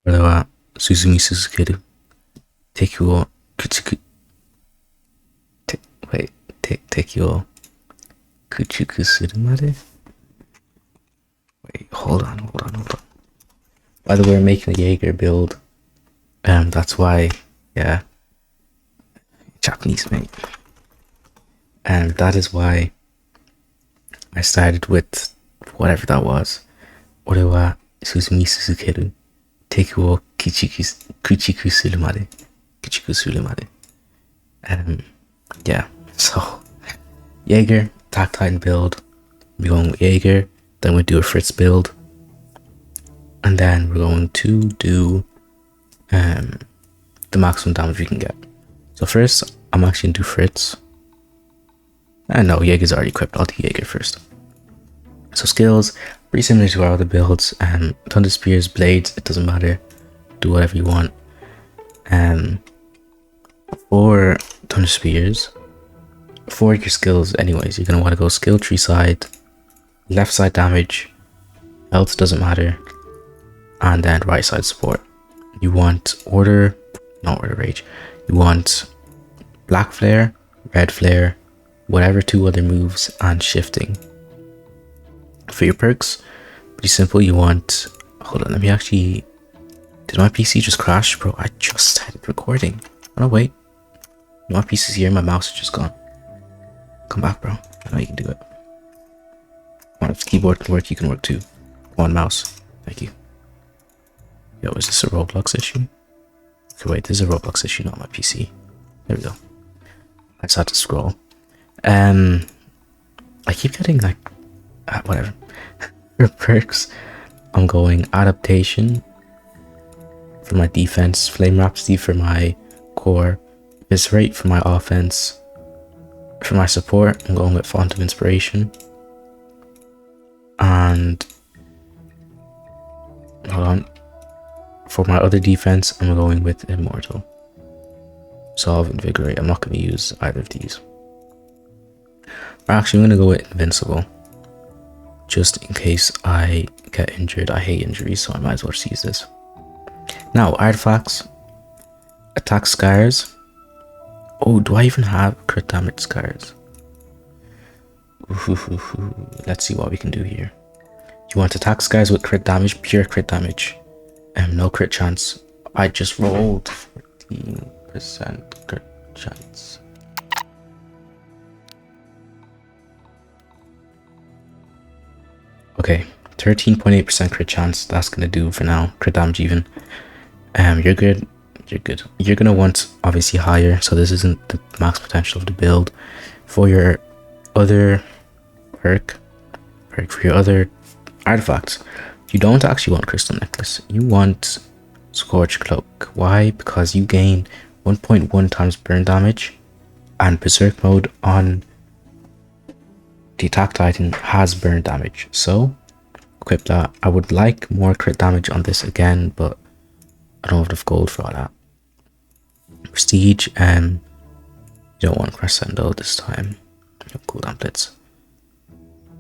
これは進み続ける。敵を駆逐、て、wait, 敵を駆逐するまで Wait, hold on. By the way, we're making a Yeager build. That's why, yeah, Japanese mate. And that is why I started with whatever that was. 俺は進み続ける。敵を駆逐するまで。駆逐するまで。Yeah. So, Yeager, Attack Titan build. We're going with Yeager. Then we do a Fritz build. And then we're going to do the maximum damage we can get. So first, I'm actually going to do Fritz. No, Yeager's already equipped. I'll do Yeager first. So skills, pretty similar to our other builds. Thunder Spears, Blades, it doesn't matter. Do whatever you want. For Thunder Spears, for your skills anyways, you're going to want to go skill tree side, left side damage, health doesn't matter, and then right side support. You want order, not order rage. You want black flare, red flare, whatever two other moves, and shifting. For your perks, pretty simple. You want, hold on, let me actually, did my PC just crash? Bro, I just started recording. Oh no, wait. My PC's here, my mouse is just gone. Come back, bro. I know you can do it. If the keyboard can work, you can work too. One mouse. Thank you. Yo, is this a Roblox issue? Okay, wait, this is a Roblox issue, not my PC. There we go. I just had to scroll. I keep getting like, whatever. For perks, I'm going adaptation for my defense, flame rhapsody for my core, eviscerate for my offense. For my support, I'm going with font of inspiration. And hold on. For my other defense, I'm going with immortal. Solve, invigorate. I'm not going to use either of these. Actually, I'm going to go with invincible. Just in case I get injured. I hate injuries, so I might as well just use this. Now, artifacts. Attack scars. Oh, do I even have crit damage scars? Let's see what we can do here. You want attack scars with crit damage, pure crit damage. No crit chance. I just rolled 14% crit chance. Okay, 13.8% crit chance. That's gonna do for now. Crit damage even. You're good. You're good. You're gonna want obviously higher, so this isn't the max potential of the build. For your other perk for your other artifacts, you don't actually want crystal necklace. You want scorch cloak. Why? Because you gain 1.1 times burn damage, and berserk mode on the attack titan has burn damage, so equip that. I would like more crit damage on this again, but I don't have enough gold for all that. Prestige, you don't want crescendo this time. Cooldown blitz.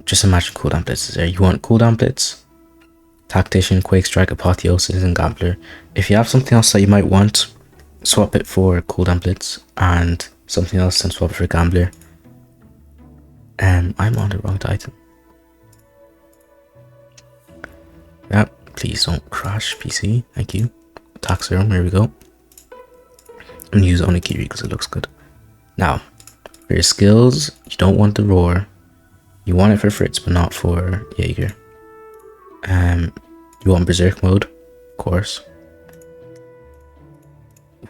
Just imagine cooldown blitz is there. You want cooldown blitz, tactician, quake strike, apotheosis, and gambler. If you have something else that you might want, swap it for cooldown blitz, and something else and swap it for gambler. I'm on the wrong titan. Yep, please don't crash PC. Thank you. Attack serum, here we go. I'm gonna use Onigiri because it looks good. Now, for your skills, you don't want the roar. You want it for Fritz, but not for Yeager. You want berserk mode, of course.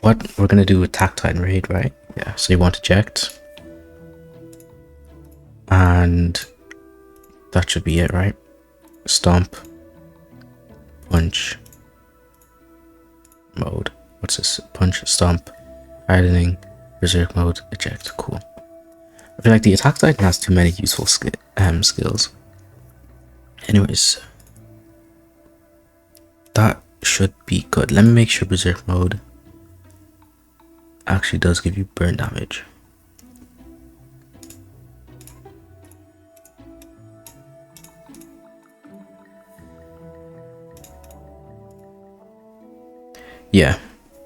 What we're gonna do with attack titan raid, right? Yeah, so you want eject. And that should be it, right? Stomp. Punch. Mode. What's this? Punch, stomp, hardening, berserk mode, eject. Cool. I feel like the attack titan has too many useful skills. Anyways, that should be good. Let me make sure berserk mode actually does give you burn damage. Yeah.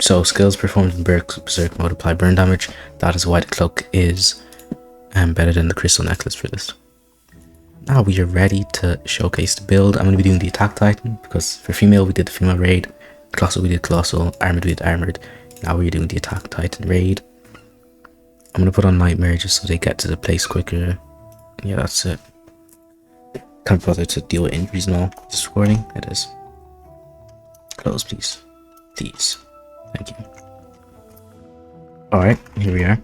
So skills performed in Berserk multiply burn damage. That is why the cloak is better than the crystal necklace for this. Now we are ready to showcase the build. I'm going to be doing the attack titan because for female we did the female raid, colossal we did colossal, armored we did armored. Now we're doing the attack titan raid. I'm going to put on nightmare just so they get to the place quicker. Yeah, that's it. Can't bother to deal with injuries and all. Is this recording? It is. Close, please. Please. Thank you. Alright, here we are.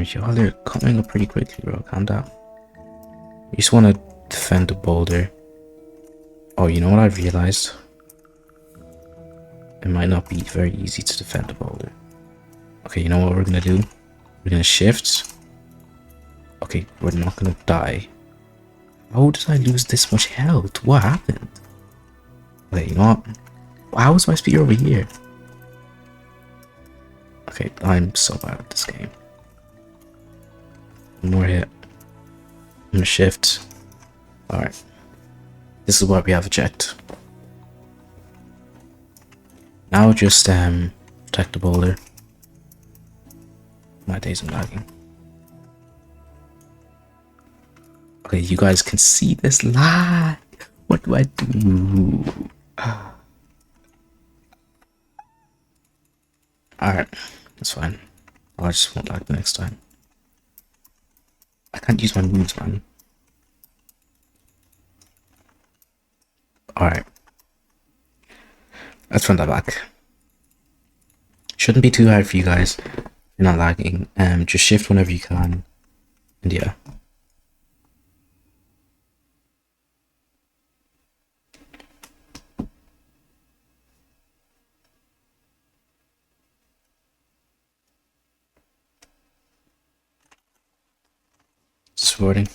Y'all are coming up pretty quickly, bro. Calm down. You just want to defend the boulder. Oh, you know what I've realized? It might not be very easy to defend the boulder. Okay, you know what we're gonna do? We're gonna shift. Okay, we're not gonna die. How did I lose this much health? What happened? Okay, you know what? How is my speed over here? Okay, I'm so bad at this game. One more hit. I'm gonna shift. Alright. This is what we have checked. Now just protect the boulder. My days are lagging. Okay, you guys can see this lag. What do I do? Alright, that's fine. I just won't lag the next time. I can't use my moves, man. Alright. Let's run that back. Shouldn't be too hard for you guys. You're not lagging. Just shift whenever you can. And yeah. Supporting.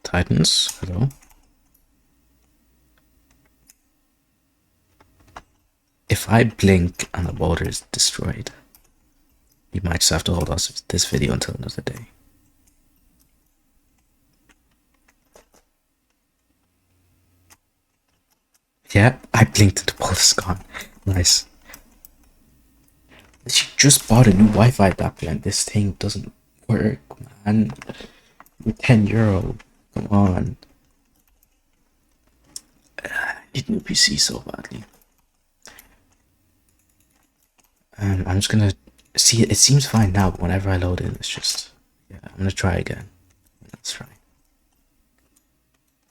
Titans, hello. If I blink and the boulder is destroyed, you might just have to hold us this video until another day. Yeah, I blinked and the boulder's gone. Nice. She just bought a new Wi-Fi adapter and this thing doesn't work, man. €10. Come on. I need a new PC so badly. I'm just gonna see it seems fine now, but whenever I load in, it's just, yeah, I'm gonna try again. Let's try.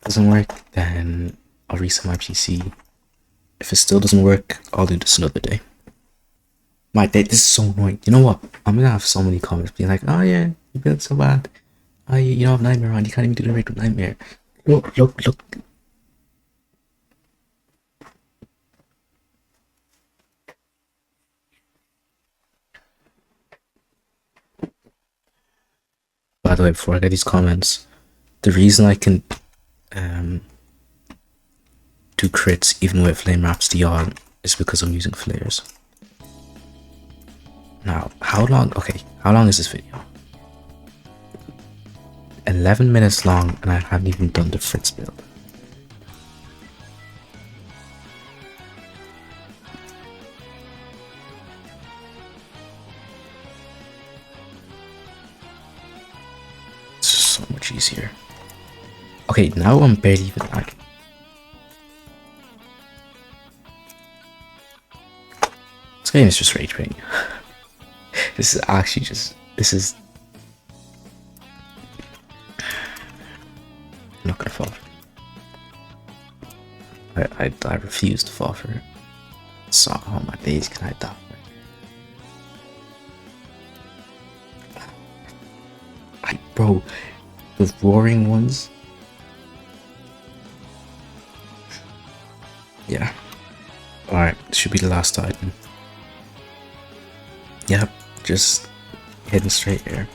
Doesn't work, then I'll reset my PC. If it still doesn't work, I'll do this another day. My day, this is so annoying. You know what? I'm gonna have so many comments being like, oh yeah, you built so bad. Oh, you don't have nightmare on, you can't even do the raid with nightmare. Look. By the way, before I get these comments, the reason I can do crits even with flame rhapsody on is because I'm using flares. Now, how long is this video? 11 minutes long and I haven't even done the Fritz build. It's so much easier. Okay, now I'm barely even lagging. This game is just rage quitting. This is actually just, I'm not gonna fall for it. I refuse to fall for it. So, oh my days, can I die? Bro, the roaring ones. Yeah. Alright, this should be the last item. Yep, just heading straight here.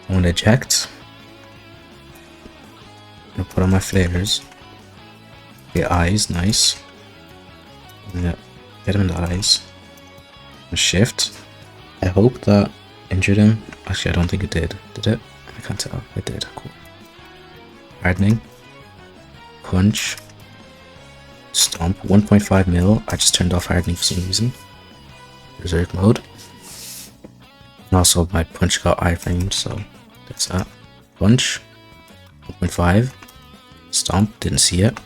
I'm gonna eject. I'm gonna put on my flares. The eyes, nice. I'm gonna get him in the eyes. I'm gonna shift. I hope that injured him. Actually, I don't think it did. Did it? I can't tell. It did. Cool. Hardening. Punch. Stomp. 1.5 mil. I just turned off hardening for some reason. Berserk mode. And also my punch got iframed, so that's that. Punch. 1.5. Stomp. Didn't see it.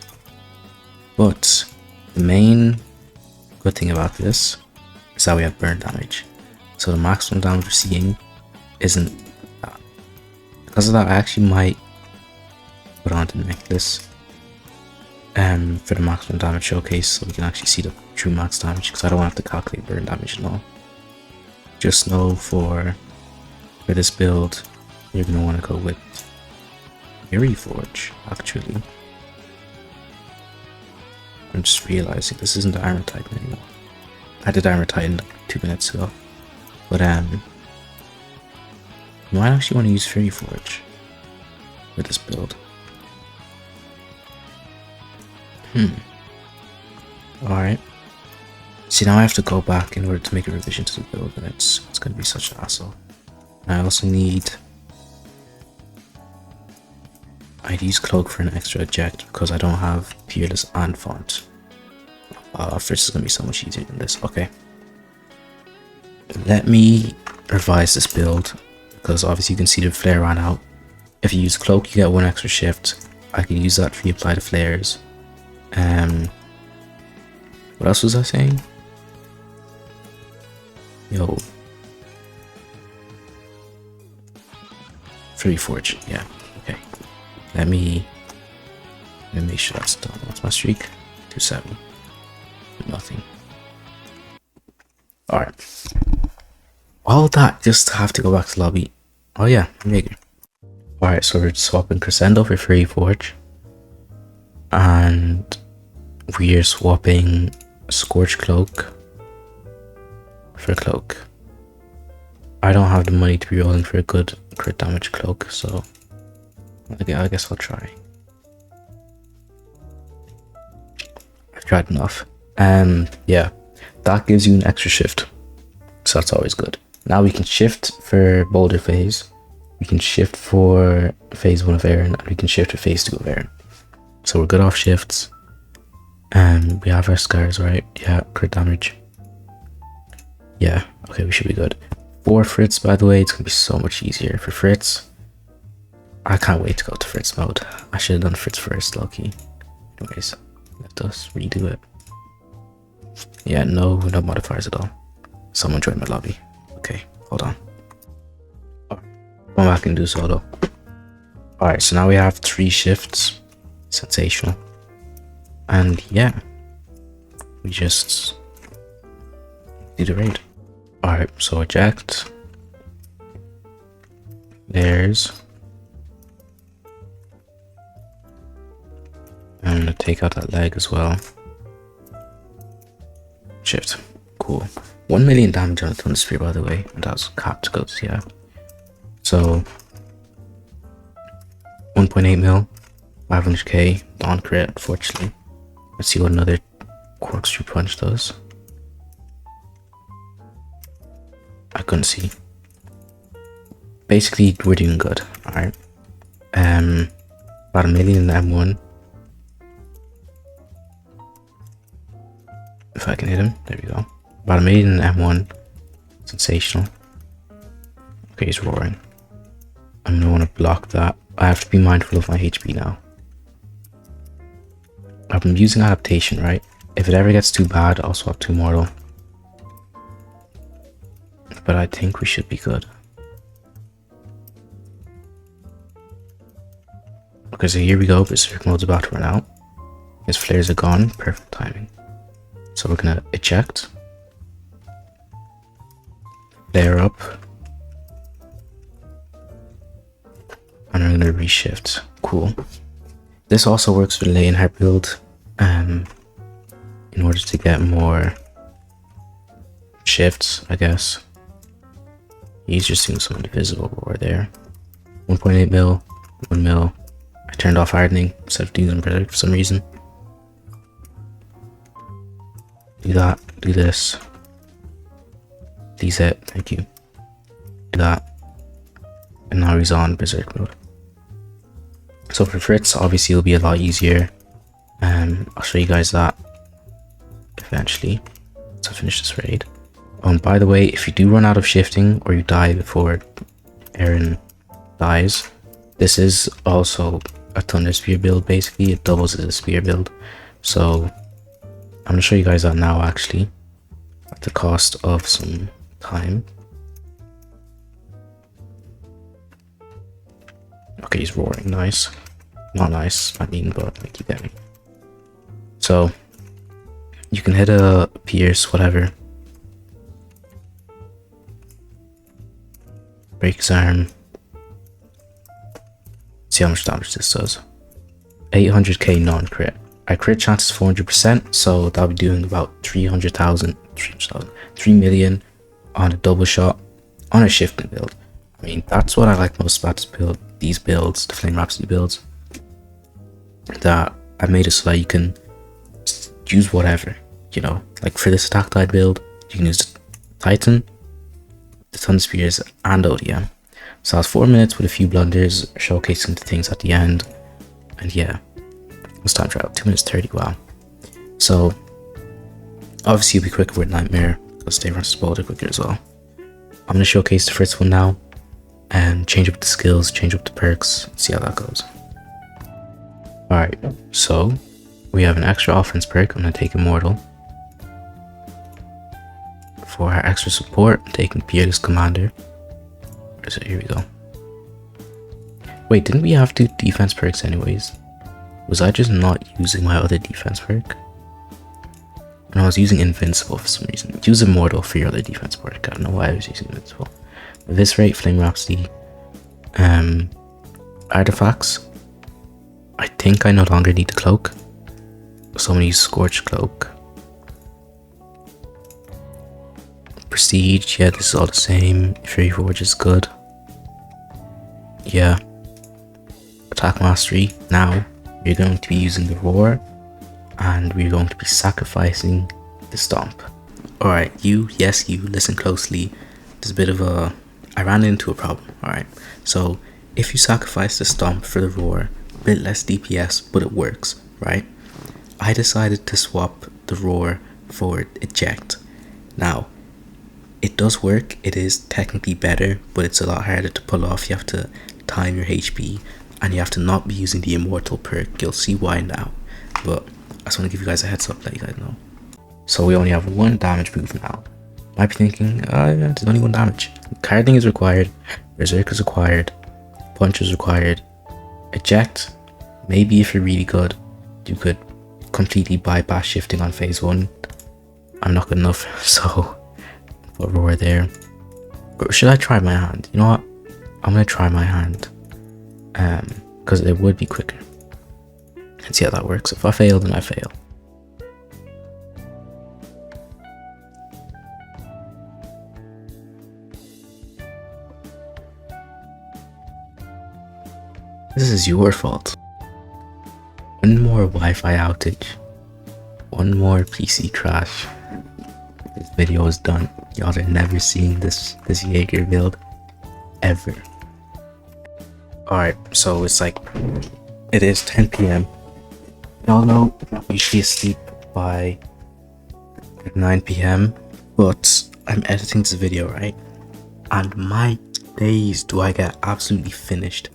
But the main good thing about this is that we have burn damage. So the maximum damage we're seeing isn't that. Because of that, I actually might put on the necklace for the maximum damage showcase so we can actually see the true max damage, because I don't have to calculate burn damage and all. Just know for this build, you're going to want to go with Fury Forge, actually. I'm just realizing this isn't the Iron Titan anymore. I did Iron Titan 2 minutes ago. But you might actually want to use Fury Forge for this build. Alright. See, now I have to go back in order to make a revision to the build, and it's going to be such an hassle. And I also need... I'd use Cloak for an extra eject because I don't have Peerless and Font. Fritz is going to be so much easier than this. Okay. Let me revise this build, because obviously you can see the flare ran out. If you use Cloak, you get 1 extra shift. I can use that to reapply the flares. What else was I saying? Yo. Fury Forge, yeah, okay. Let me make sure that's done. What's my streak? 2-7. Nothing. Alright. All that just to have to go back to lobby. Oh yeah, Yeager. Alright, so we're swapping Crescendo for Fury Forge. And we're swapping Scorch Cloak for Cloak. I don't have the money to be rolling for a good crit damage cloak, so I guess I'll try. I've tried enough. Yeah, that gives you an extra shift, so that's always good. Now we can shift for Boulder phase, we can shift for phase 1 of Aaron, and we can shift for phase 2 of Aaron. So we're good off shifts. We have our scars, right? Yeah, crit damage. Yeah, okay, we should be good. For Fritz, by the way, it's gonna be so much easier. For Fritz, I can't wait to go to Fritz mode. I should have done Fritz first, low-key. Anyways, let us redo it. Yeah, no modifiers at all. Someone joined my lobby. Okay, hold on. Alright, come back and do solo. Alright, so now we have 3 shifts. Sensational. And yeah, we just do the raid. Alright, so eject. There's. I'm gonna take out that leg as well. Shift. Cool. 1 million damage on the Thunder Spear, by the way, and that was capped goods, yeah. So 1.8 mil, 500k, non crit, unfortunately. Let's see what another corkscrew punch does. I couldn't see. Basically, we're doing good. Alright. About 1 million in M1. If I can hit him, there we go. About 1 million in M1. Sensational. Okay, he's roaring. I'm gonna want to block that. I have to be mindful of my HP now. I've been using adaptation, right? If it ever gets too bad, I'll swap to Immortal. But I think we should be good. Okay, so here we go. Berserk mode's about to run out. His flares are gone. Perfect timing. So we're gonna eject. Flare up. And we're gonna reshift. Cool. This also works for the Leonhardt build. In order to get more shifts, I guess. He's just doing some invisible roar there. 1.8 mil, 1 mil. I turned off hardening instead of doing them better for some reason. Do that, do this. Please hit, thank you. Do that. And now he's on Berserk mode. So for Fritz, obviously it'll be a lot easier. I'll show you guys that eventually. So finish this raid. Oh, and by the way, if you do run out of shifting or you die before Aaron dies, this is also a Thunder Spear build. Basically, it doubles as a spear build. So I'm gonna show you guys that now, actually, at the cost of some time. Okay, he's roaring. Nice. Not nice, I mean, but like, you get me. So you can hit a pierce, whatever. Break his arm. See how much damage this does. 800k non-crit. Our crit chance is 400%, so that'll be doing about 3 million on a double shot on a shifting build. I mean, that's what I like most about this build. These builds, the Flame Rhapsody builds, that I made it so that you can use whatever, you know. Like for this attack tide build, you can use the Titan, the Thunder Spears, and ODM. So that's 4 minutes with a few blunders, showcasing the things at the end. And yeah, it's time for out 2 minutes 30. Wow. So obviously you'll be quicker with Nightmare because they run Spolder quicker as well. I'm gonna showcase the Fritz one now and change up the skills, change up the perks, see how that goes. Alright, so we have an extra offense perk. I'm gonna take Immortal. For our extra support, I'm taking Peerless Commander. Where is it? Here we go. Wait, didn't we have 2 defense perks anyways? Was I just not using my other defense perk? And I was using Invincible for some reason. Use Immortal for your other defense perk. I don't know why I was using Invincible. Eviscerate, Flame Rhapsody, artifacts. I think I no longer need the cloak, so I'm gonna use Scorch Cloak. Prestige, yeah, this is all the same. Fury Forge is good. Yeah. Attack Mastery. Now we're going to be using the Roar, and we're going to be sacrificing the Stomp. Alright, yes you, listen closely. There's a bit of a... I ran into a problem, alright. So, if you sacrifice the Stomp for the Roar, a bit less DPS, but it works, right? I decided to swap the Roar for Eject. Now, it does work, it is technically better, but it's a lot harder to pull off. You have to time your HP, and you have to not be using the Immortal perk. You'll see why now, but I just want to give you guys a heads up, let you guys know. So we only have 1 damage move now. Might be thinking, there's only 1 damage. Carding is required, Berserk is required, Punch is required, Eject, maybe if you're really good, you could completely bypass shifting on phase 1. I'm not good enough, so put Roar there. Or should I try my hand? You know what? I'm gonna try my hand, because it would be quicker. And see how that works. If I fail, then I fail. This is your fault. One more Wi-Fi outage. One more PC crash. This video is done. Y'all are never seeing this Yeager build ever. Alright, so it's like, it is 10 PM. Y'all know I'm usually asleep by 9 PM, but I'm editing this video, right? And my days do I get absolutely finished.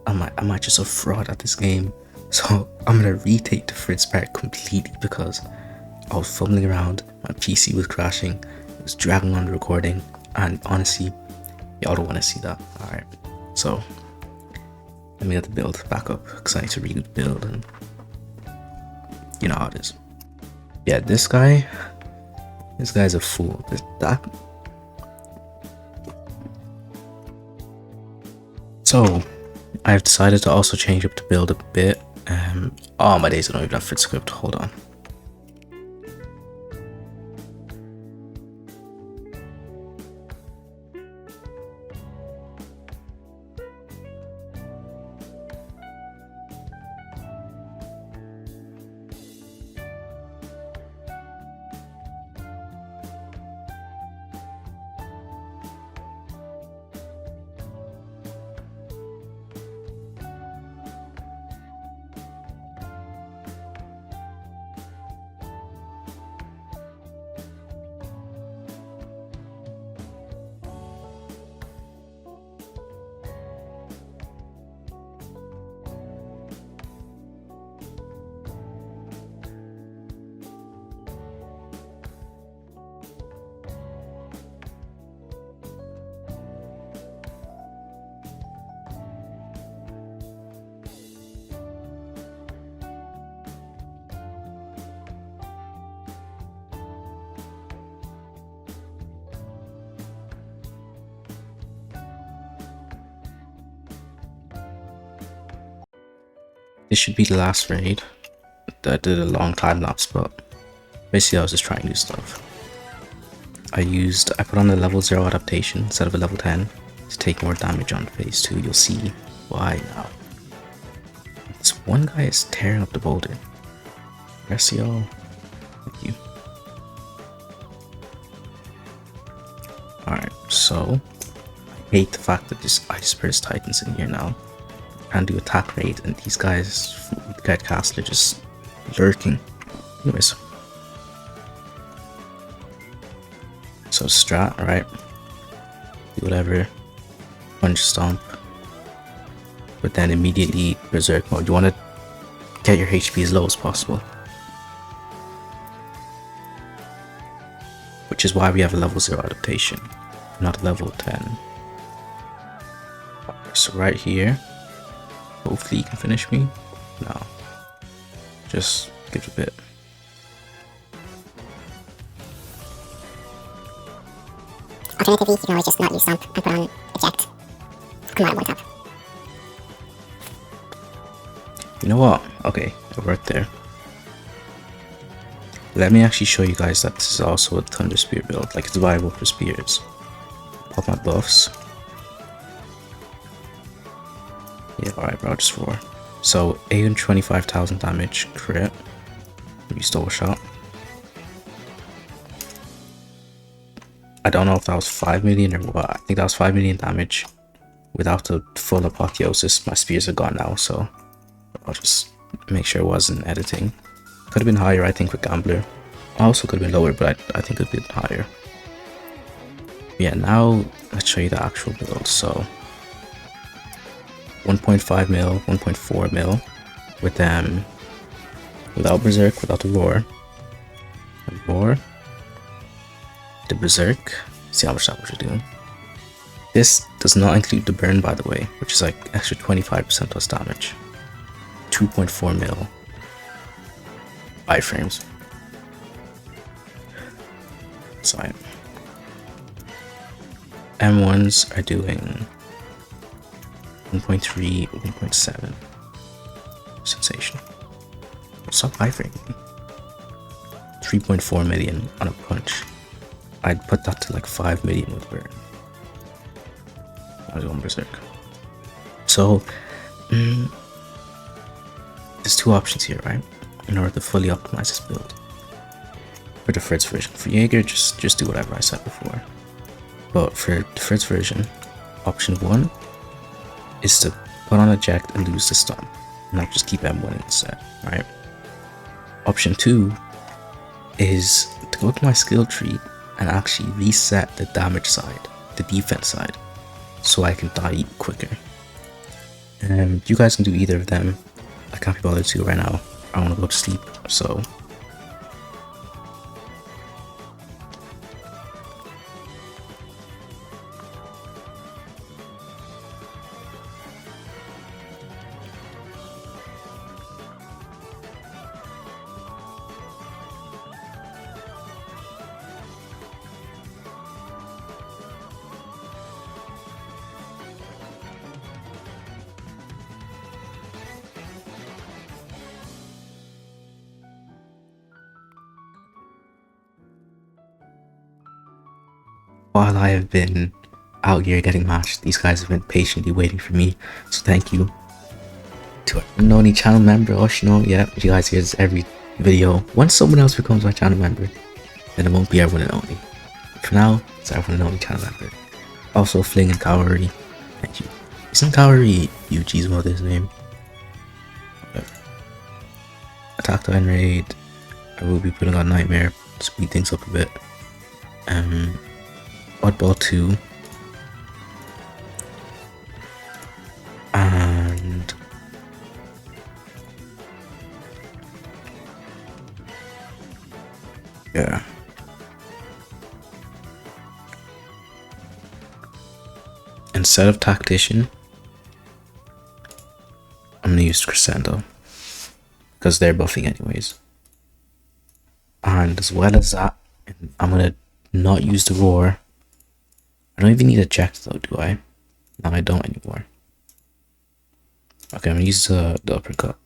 Am I just a fraud at this game? So I'm gonna retake the Fritz part completely because I was fumbling around, my PC was crashing, it was dragging on the recording, and honestly, y'all don't want to see that. Alright, so let me get the build back up because I need to redo the build, and you know how it is. Yeah, this guy's a fool. So I've decided to also change up the build a bit. Oh my days, I don't even have Fritz script. Hold on. this should be the last raid. I did a long time lapse, but basically I was just trying new stuff. I put on a level 0 adaptation instead of a level 10 to take more damage on phase 2. You'll see why now. This one guy is tearing up the boulder. Recio, thank you. Alright, so I hate the fact that this Ice Burst Titan's in here now and do attack rate, and these guys get cast, they're just lurking. Anyways, so strat, right? Do whatever, punch stomp, but then immediately berserk mode. You want to get your HP as low as possible, which is why we have a level 0 adaptation, not a level 10. So right here, hopefully you can finish me. No, just give it a bit. Alternatively, you can always just not use stomp and put on eject. Come on, one tap. You know what? Okay, it worked there. Let me actually show you guys that this is also a Thunder Spear build. Like, it's viable for spears. Pop my buffs. Yeah, alright bro, just 4. So 825,000 damage crit. You stole a shot. I don't know if that was 5 million or what. I think that was 5 million damage without the full apotheosis. My spears are gone now, so I'll just make sure it wasn't editing. Could have been higher, I think, with Gambler. Also could have been lower, but I think it could have been higher. Yeah, now let's show you the actual build. So 1.5 mil, 1.4 mil with them without Berserk, without the Roar. The Roar, the Berserk. See how much damage we're doing. This does not include the burn, by the way, which is like extra 25% less damage. 2.4 mil. 5 frames. Sorry. M1s are doing 1.3, 1.7. Sensation. Stop iframing. 3.4 million on a punch. I'd put that to like 5 million with burn. I was going berserk. So, there's two options here, right? In order to fully optimize this build. For the Fritz version. For Yeager, just do whatever I said before. But for the Fritz version, option 1 is to put on eject and lose the stun. And not just keep M1 instead, right? Option 2 is to go to my skill tree and actually reset the damage side, the defense side, so I can die quicker. And you guys can do either of them. I can't be bothered to right now. I want to go to sleep, so while I have been out here getting matched, these guys have been patiently waiting for me, so thank you to our Unknowny channel member, Oshino. Yeah, you guys hear this every video. Once someone else becomes my channel member, then it won't be everyone and only. For now, it's everyone and only channel member. Also, Fling and Kaori, thank you. Isn't Kaori Yuji's mother's name? Okay. Attack Titan Raid. I will be putting on Nightmare to speed things up a bit. Oddball 2. And yeah. Instead of Tactician, I'm gonna use Crescendo because they're buffing anyways. And as well as that, I'm gonna not use the Roar. I don't even need a check though, do I? No, I don't anymore. Okay, I'm gonna use the uppercut.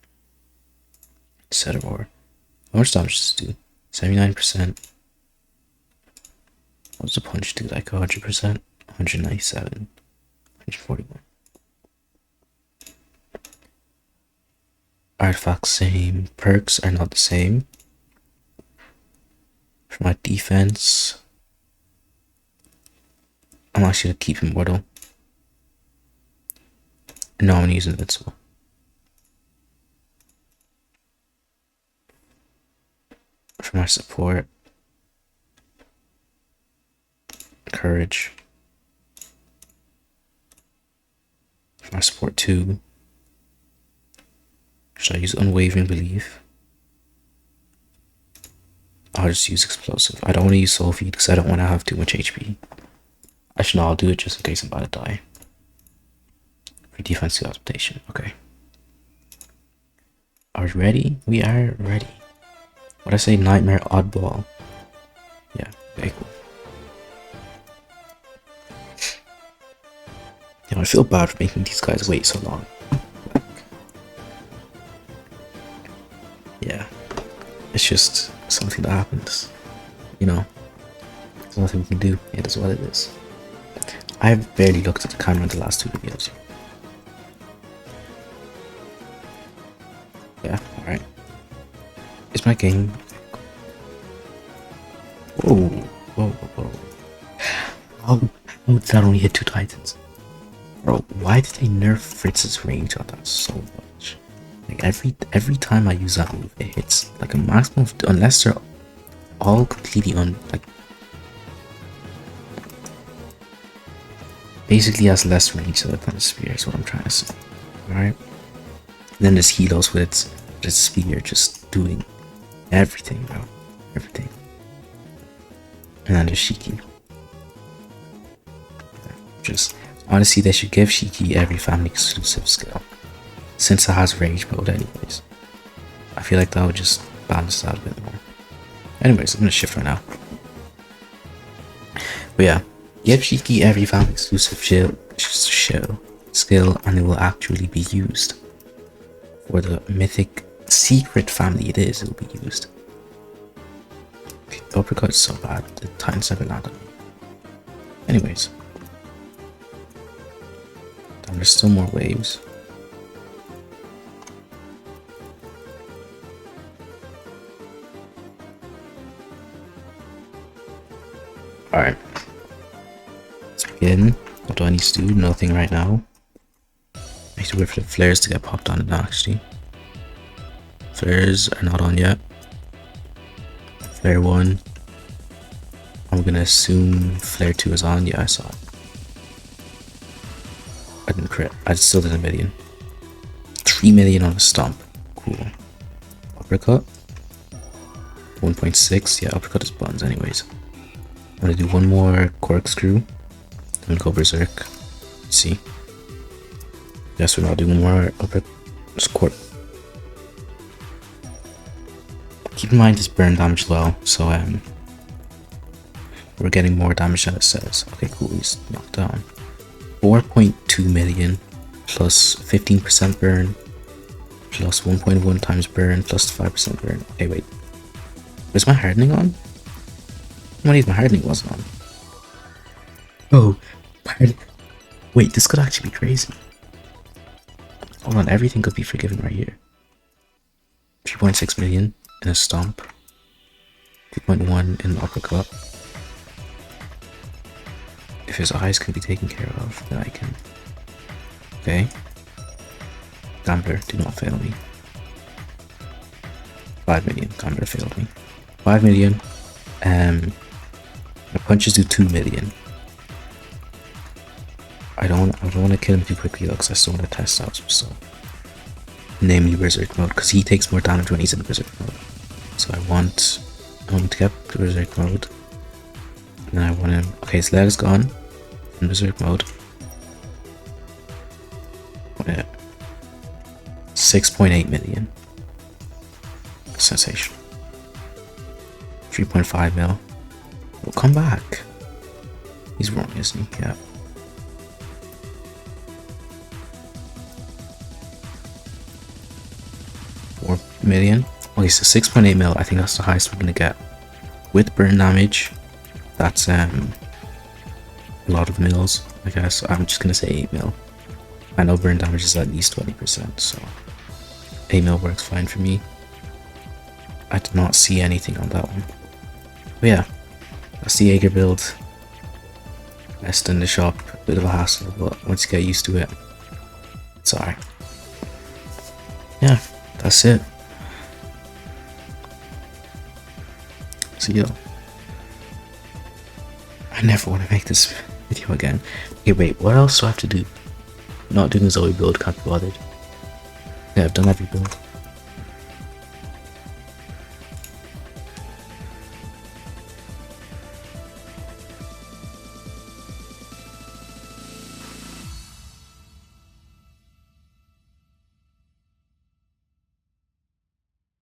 set of ore. How much damage does it do? 79%. What does the punch do? Like 100%? 197. 141. Artifacts same. Perks are not the same. For my defense, I'm actually gonna keep Immortal. No, I'm gonna use Invincible. For my support, Courage. For my support 2, should I use Unwavering Belief? I'll just use Explosive. I don't want to use Soul Feed because I don't want to have too much HP. Actually, no, I'll do it just in case I'm about to die. For defense to adaptation. Okay. Are we ready? We are ready. What I say? Nightmare Oddball. Yeah, okay, cool. Yeah, I feel bad for making these guys wait so long. Yeah. It's just something that happens. You know. There's nothing we can do. It is what it is. I've barely looked at the camera in the last 2 videos. Yeah, alright. Is my game... Whoa, whoa, whoa. How did that only hit 2 titans? Bro, why did they nerf Fritz's range on that so much? Like every time I use that move, it hits like a maximum of, unless they're all completely basically has less range than the spear is what I'm trying to say. Alright? Then there's Helos with its spear just doing everything, bro. Everything. And then there's Shiki. Just honestly, they should give Shiki every family exclusive skill. Since it has rage mode anyways. I feel like that would just balance that a bit more. Anyways, I'm gonna shift right now. But yeah, give Shiki every family exclusive skill and it will actually be used. For the mythic secret family it will be used. Okay, the uppercut is so bad, the Titans never land on me. Anyways. And there's still more waves. Alright. Let's begin. What do I need to do? Nothing right now. I need to wait for the flares to get popped on it now, actually. Flares are not on yet. Flare 1. I'm gonna assume flare 2 is on. Yeah, I saw it. I didn't crit. I still did a million. 3 million on a stomp. Cool. Uppercut. 1.6. Yeah, uppercut is buns anyways. I'm gonna do one more corkscrew. I'm gonna go berserk. Let's see. Yes, we're not doing more upper squirt. Keep in mind this burn damage low, so we're getting more damage than it says. Okay, cool, he's knocked down. 4.2 million plus 15% burn plus 1.1 times burn plus 5% burn. Okay, wait. Was my hardening on? My hardening wasn't on. Oh, wait, this could actually be crazy. Hold on, everything could be forgiven right here. 3.6 million in a stomp. 2.1 in the uppercut. If his eyes can be taken care of, then I can. Okay. Gambler, do not fail me. 5 million. Gambler failed me. 5 million. My punches do 2 million. I don't want to kill him too quickly though, because I still want to test out some stuff. Namely Berserk mode, because he takes more damage when he's in Berserk mode. So I want to get to Berserk mode. And then I want him. Okay, his leg is gone in Berserk mode. 6.8 million. Sensation. 3.5 mil. Well, come back. He's wrong, isn't he? Yeah. $4 million. Okay, so 6.8 mil, I think that's the highest we're gonna get. With burn damage, that's a lot of mils, I guess. I'm just gonna say 8 mil. I know burn damage is at least 20%, so 8 mil works fine for me. I did not see anything on that one. But yeah, that's the Yeager build. Best in the shop, a bit of a hassle, but once you get used to it, it's alright. Yeah, that's it. So yo, I never want to make this video again. Okay, wait, what else do I have to do? Not doing the Zoe build, can't be bothered. Yeah, I've done every build.